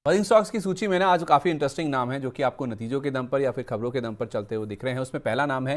Buzzing stocks की सूची में ना आज काफ़ी इंटरेस्टिंग नाम है जो कि आपको नतीजों के दम पर या फिर खबरों के दम पर चलते हुए दिख रहे हैं। उसमें पहला नाम है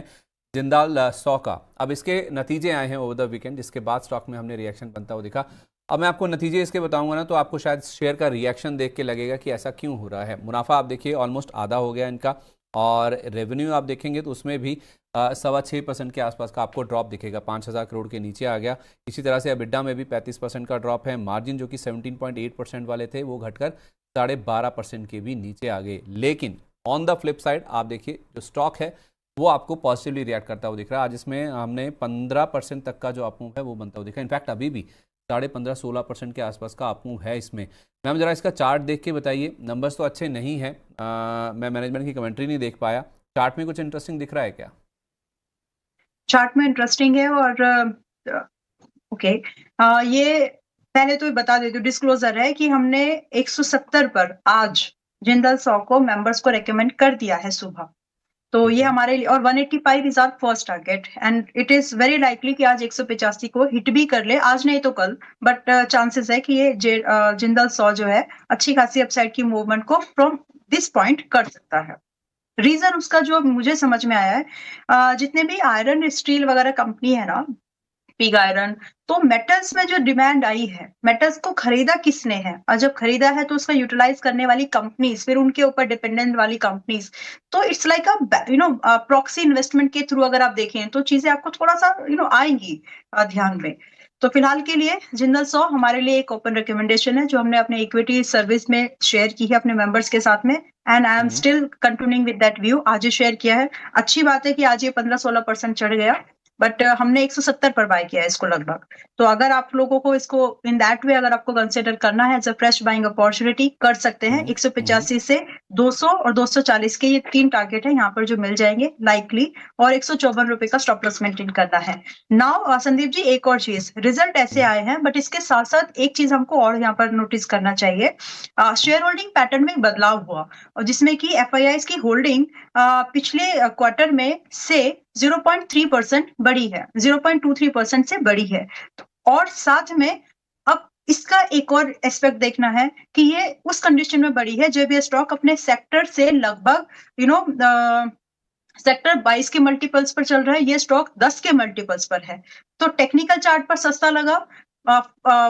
जिंदाल स्टॉ का। अब इसके नतीजे आए हैं ओवर द वीकेंड, जिसके बाद स्टॉक में हमने रिएक्शन बनता हुआ दिखा। अब मैं आपको नतीजे इसके बताऊंगा ना, तो आपको शायद शेयर का रिएक्शन देख के लगेगा कि ऐसा क्यों हो रहा है। मुनाफा आप देखिए ऑलमोस्ट आधा हो गया इनका, और रेवेन्यू आप देखेंगे तो उसमें भी 6.25% के आसपास का आपको ड्रॉप दिखेगा, 5,000 करोड़ के नीचे आ गया। इसी तरह से अबिड्डा में भी 35% का ड्रॉप है। मार्जिन जो कि 17.8% वाले थे वो घटकर 12.5% के भी नीचे आ गए। लेकिन ऑन द फ्लिप साइड आप देखिए जो स्टॉक है वो आपको पॉजिटिवली रिएक्ट करता हुआ दिख रहा है। आज इसमें हमने 15% तक का जो अपमूव है वो बनता हुआ दिखा। इनफैक्ट अभी भी 15.5-16% के आसपास का अपमूव है इसमें। मैम जरा इसका चार्ट देख के बताइए। नंबर्स तो अच्छे नहीं है, मैं मैनेजमेंट की कमेंट्री नहीं देख पाया। चार्ट में कुछ इंटरेस्टिंग दिख रहा है क्या? चार्ट में इंटरेस्टिंग है और ओके ये पहले तो बता देती हूँ, डिस्क्लोजर है कि हमने 170 पर आज जिंदल सॉ को मेंबर्स को रेकमेंड कर दिया है सुबह। तो ठीक ये है। हमारे लिए, और 185 is our first target and it is very likely कि आज 185 को हिट भी कर ले, आज नहीं तो कल। बट चांसेस है कि ये जिंदल सॉ जो है अच्छी खासी अपसाइड की मूवमेंट को फ्रॉम दिस पॉइंट कर सकता है। रीजन उसका जो मुझे समझ में आया है, जितने भी आयरन स्टील वगैरह कंपनी है ना, पिग आयरन, तो मेटल्स में जो डिमांड आई है, मेटल्स को खरीदा किसने है, और जब खरीदा है तो उसका यूटिलाइज करने वाली कंपनीज, फिर उनके ऊपर डिपेंडेंट वाली कंपनीज। तो इट्स लाइक प्रॉक्सी इन्वेस्टमेंट के थ्रू अगर आप देखें तो चीजें आपको थोड़ा सा आएंगी ध्यान में। तो फिलहाल के लिए जिंदल सॉ हमारे लिए एक ओपन रिकमेंडेशन है जो हमने अपने इक्विटी सर्विस में शेयर की है अपने मेंबर्स के साथ में, and I am still continuing with that view. आज ही शेयर किया है। अच्छी बात है कि आज ये 15-16% चढ़ गया, बट हमने 170 पर बाय किया है इसको लगभग। तो अगर आप लोगों को इसको इन दैट वे अगर आपको कंसिडर करना है as a fresh buying opportunity, कर सकते हैं। 185 से 200 और 240 के ये 3 टारगेट है यहाँ पर जो मिल जाएंगे लाइकली, और 154 रुपए का स्टॉप लॉस मेंटेन करना है। नाउ संदीप जी, एक और चीज, रिजल्ट ऐसे आए हैं बट इसके साथ साथ एक चीज हमको और यहाँ पर नोटिस करना चाहिए। शेयर होल्डिंग पैटर्न में बदलाव हुआ, और जिसमें कि एफआईआई की होल्डिंग पिछले क्वार्टर में से 0.3% बढ़ी है, 0.23% से बढ़ी है। और साथ में अब इसका एक और एस्पेक्ट देखना है कि ये उस कंडीशन में बढ़ी है जब ये स्टॉक अपने सेक्टर से लगभग यू नो सेक्टर 22 के मल्टीपल्स पर चल रहा है, ये स्टॉक 10 के मल्टीपल्स पर है। तो टेक्निकल चार्ट पर सस्ता लगा,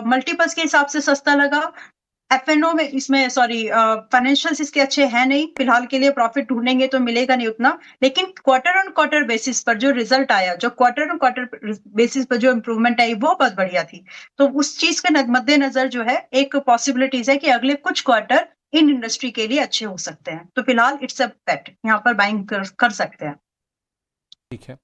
मल्टीपल्स के हिसाब से सस्ता लगा। एफएनओ में, इसमें सॉरी, फाइनेंशियल्स इसके अच्छे हैं नहीं फिलहाल के लिए, प्रॉफिट ढूंढेंगे तो मिलेगा नहीं उतना। लेकिन क्वार्टर ऑन क्वार्टर बेसिस पर जो रिजल्ट आया, जो क्वार्टर ऑन क्वार्टर बेसिस पर जो इंप्रूवमेंट आई वो बहुत बढ़िया थी। तो उस चीज के मद्देनजर जो है एक पॉसिबिलिटीज है कि अगले कुछ क्वार्टर इन इंडस्ट्री के लिए अच्छे हो सकते हैं। तो फिलहाल इट्स अ बेट, यहाँ पर बाइंग कर सकते हैं। ठीक है।